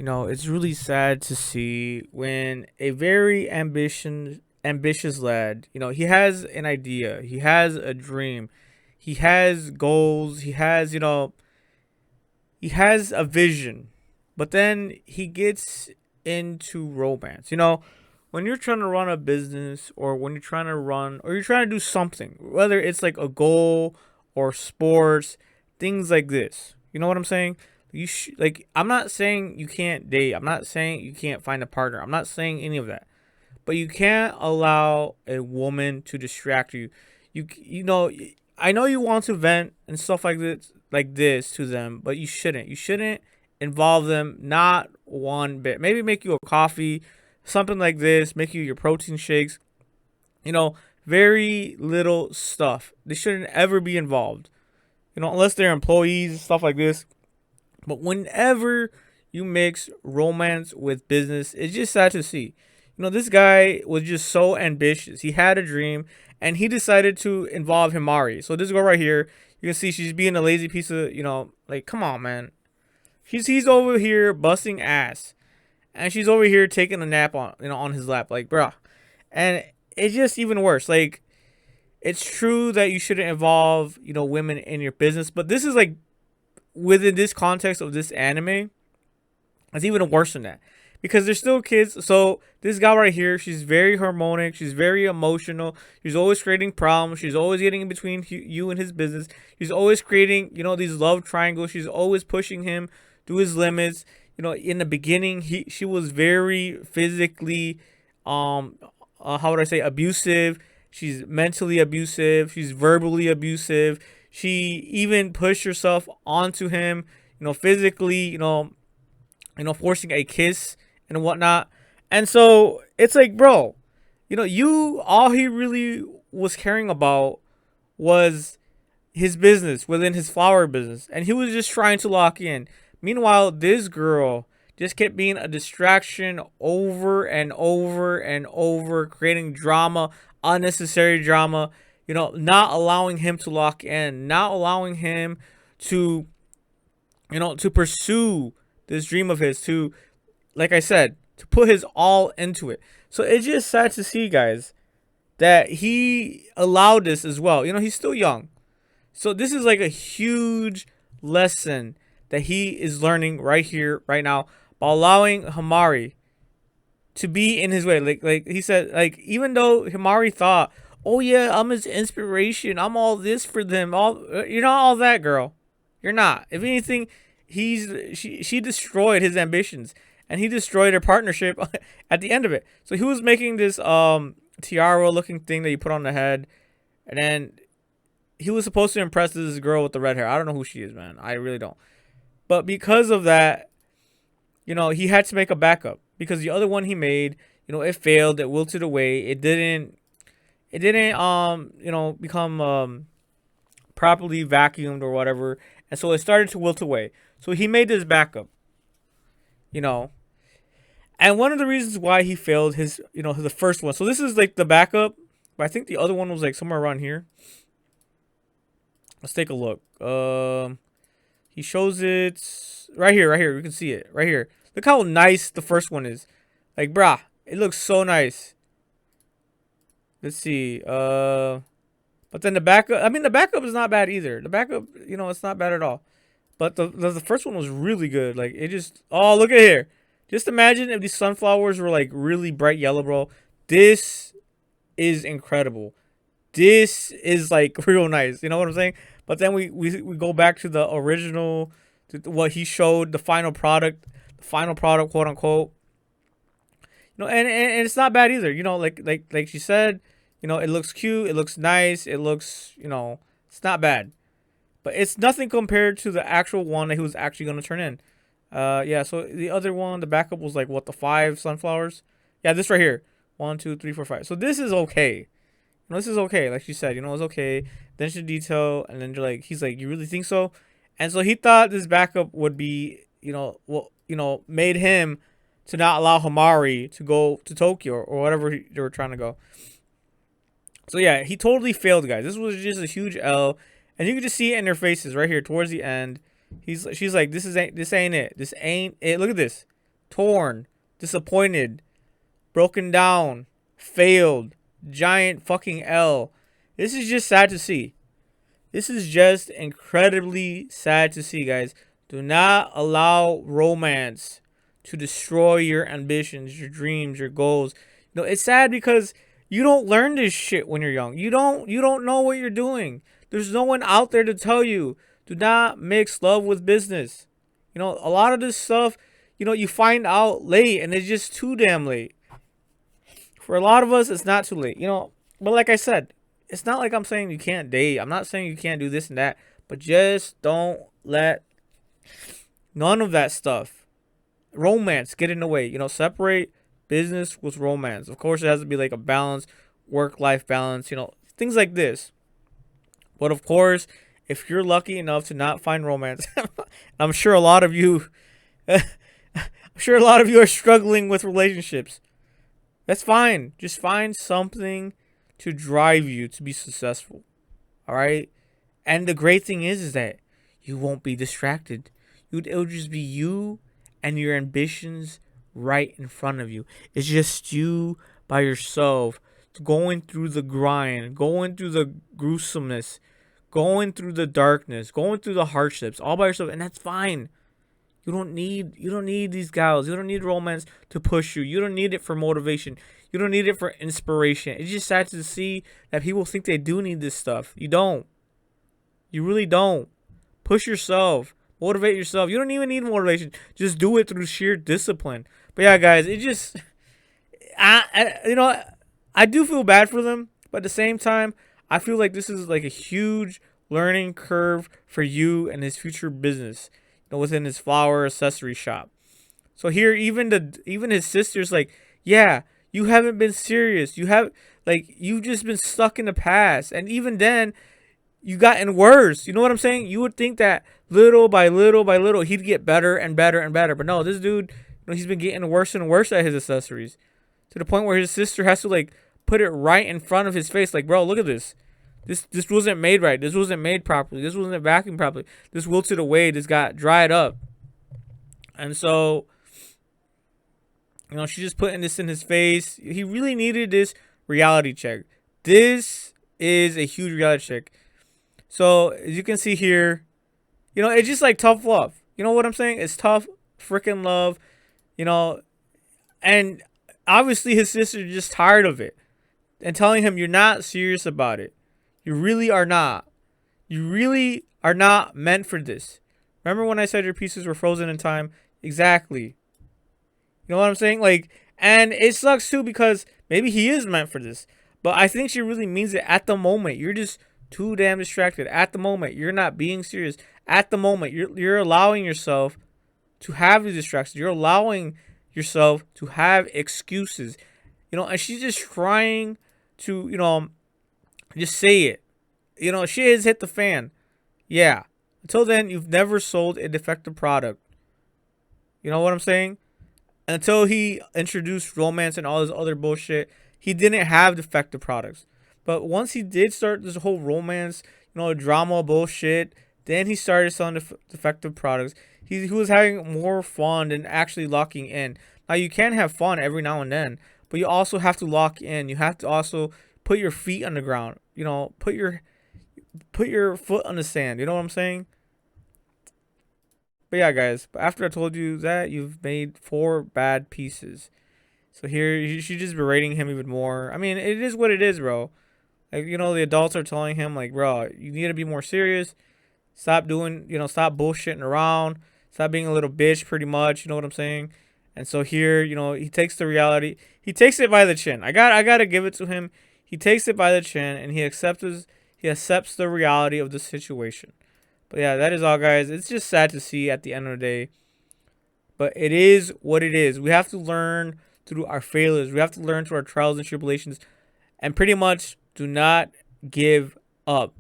It's really sad to see when a very ambitious lad, he has an idea, he has a dream, he has goals, he has a vision, but then he gets into romance. When you're trying to run a business, or when you're trying to run, or you're trying to do something, whether it's like a goal or sports, things like this. You know what I'm saying? Like, I'm not saying you can't date. I'm not saying you can't find a partner. I'm not saying any of that. But you can't allow a woman to distract you. You know, I know you want to vent and stuff like this to them, but you shouldn't. You shouldn't involve them, not one bit. Maybe make you a coffee, something like this, make you your protein shakes. Very little stuff. They shouldn't ever be involved. Unless they're employees, stuff like this. But whenever you mix romance with business, it's just sad to see. This guy was just so ambitious. He had a dream, and he decided to involve Himari. So this girl right here, you can see she's being a lazy piece of, like, come on, man. He's over here busting ass, and she's over here taking a nap on his lap, like, bruh. And it's just even worse. Like, it's true that you shouldn't involve, women in your business, but this is like, within this context of this anime, it's even worse than that, because they're still kids. So this guy right here, she's very harmonic, she's very emotional, she's always creating problems, she's always getting in between you and his business, she's always creating these love triangles, she's always pushing him to his limits. In the beginning, she was very physically, how would I say, abusive. She's mentally abusive, she's verbally abusive. She even pushed herself onto him, physically, forcing a kiss and whatnot. And so it's like, bro, all he really was caring about was his business within his flower business. And he was just trying to lock in. Meanwhile, this girl just kept being a distraction over and over and over, creating drama, unnecessary drama. Not allowing him to lock in, not allowing him to, to pursue this dream of his, to, like I said, to put his all into it. So it's just sad to see, guys, that he allowed this as well. He's still young. So this is like a huge lesson that he is learning right here, right now, by allowing Himari to be in his way. Like he said, like, even though Himari thought, oh yeah, I'm his inspiration, I'm all this for them, you're not all that, girl. You're not. If anything, she destroyed his ambitions, and he destroyed her partnership at the end of it. So he was making this tiara looking thing that you put on the head, and then he was supposed to impress this girl with the red hair. I don't know who she is, man. I really don't. But because of that, he had to make a backup, because the other one he made, it failed, it wilted away, it didn't become properly vacuumed or whatever, and so it started to wilt away. So he made this backup, and one of the reasons why he failed his, the first one. So this is like the backup, but I think the other one was like somewhere around here. Let's take a look. He shows it right here. You can see it right here. Look how nice the first one is. Like, brah, it looks so nice. Let's see. But then the backup. I mean, the backup is not bad either. The backup, it's not bad at all. But the first one was really good. Like, it just. Oh, look at here. Just imagine if these sunflowers were like really bright yellow, bro. This is incredible. This is like real nice. You know what I'm saying? But then we go back to the original, to what he showed, the final product, quote unquote. And it's not bad either. Like she said, it looks cute, it looks nice, it looks, it's not bad. But it's nothing compared to the actual one that he was actually going to turn in. Yeah, so the other one, the backup was like, what, the 5 sunflowers? Yeah, this right here. 1, 2, 3, 4, 5. So this is okay. This is okay. Like she said, it's okay. Attention to detail. And then he's like, you really think so? And so he thought this backup would be, made him to not allow Himari to go to Tokyo or whatever they were trying to go. So yeah, he totally failed, guys. This was just a huge L, and you can just see it in their faces right here towards the end. She's like, this ain't it. This ain't it. Look at this. torn, disappointed, broken down, failed, giant fucking L. This is just sad to see. This is just incredibly sad to see, guys. Do not allow romance to destroy your ambitions, your dreams, your goals. You know, it's sad because you don't learn this shit when you're young. You don't know what you're doing. There's no one out there to tell you. Do not mix love with business. You know, a lot of this stuff, you know, you find out late and it's just too damn late. For a lot of us, it's not too late. You know, but like I said, it's not like I'm saying you can't date. I'm not saying you can't do this and that. But just don't let none of that stuff, romance, get in the way. You know, separate business with romance. Of course, it has to be like a balance, work-life balance, you know, things like this. But of course, if you're lucky enough to not find romance, I'm sure a lot of you, I'm sure a lot of you are struggling with relationships. That's fine. Just find something to drive you to be successful. All right? And the great thing is that you won't be distracted. It'll just be you and your ambitions right in front of you. It's just you by yourself, going through the grind, going through the gruesomeness, going through the darkness, going through the hardships, all by yourself, and that's fine. You don't need these gals. You don't need romance to push you. You don't need it for motivation. You don't need it for inspiration. It's just sad to see that people think they do need this stuff. You don't. You really don't. Push yourself. Motivate yourself. You don't even need motivation. Just do it through sheer discipline. But yeah, guys, it just, I do feel bad for them, but at the same time, I feel like this is like a huge learning curve for you and his future business, you know, within his flower accessory shop. So here, even his sister's like, yeah, you haven't been serious. You've just been stuck in the past, and even then, you gotten worse. You know what I'm saying? You would think that little by little by little, he'd get better and better and better, but no, this dude, you know, he's been getting worse and worse at his accessories, to the point where his sister has to like put it right in front of his face. Like, bro, look at this. This wasn't made right. This wasn't made properly. This wasn't vacuumed properly. This wilted away. This got dried up. And so, you know, she's just putting this in his face. He really needed this reality check. This is a huge reality check. So, as you can see here, you know, it's just like tough love. You know what I'm saying? It's tough freaking love, you know. And obviously his sister's just tired of it and telling him, you're not serious about it. You really are not. You really are not meant for this. Remember when I said your pieces were frozen in time? Exactly. You know what I'm saying? Like, and it sucks too because maybe he is meant for this. But I think she really means it at the moment. You're just too damn distracted. At the moment, you're not being serious. At the moment, you're allowing yourself to have these distractions. You're allowing yourself to have excuses. You know, and she's just trying to, you know, just say it. You know, shit has hit the fan. Yeah. Until then, you've never sold a defective product. You know what I'm saying? Until he introduced romance and all this other bullshit, he didn't have defective products. But once he did start this whole romance, you know, drama bullshit, then he started selling defective products. He was having more fun than actually locking in. Now, you can have fun every now and then, but you also have to lock in. You have to also put your feet on the ground. You know, put your foot on the sand. You know what I'm saying? But yeah, guys, after I told you that, you've made 4 bad pieces. So here, she's just berating him even more. I mean, it is what it is, bro. Like, you know, the adults are telling him, like, bro, you need to be more serious. Stop doing, you know, stop bullshitting around. Stop being a little bitch, pretty much. You know what I'm saying? And so here, you know, he takes the reality. He takes it by the chin. I gotta give it to him. He takes it by the chin and he accepts the reality of the situation. But yeah, that is all, guys. It's just sad to see at the end of the day. But it is what it is. We have to learn through our failures. We have to learn through our trials and tribulations. And pretty much do not give up.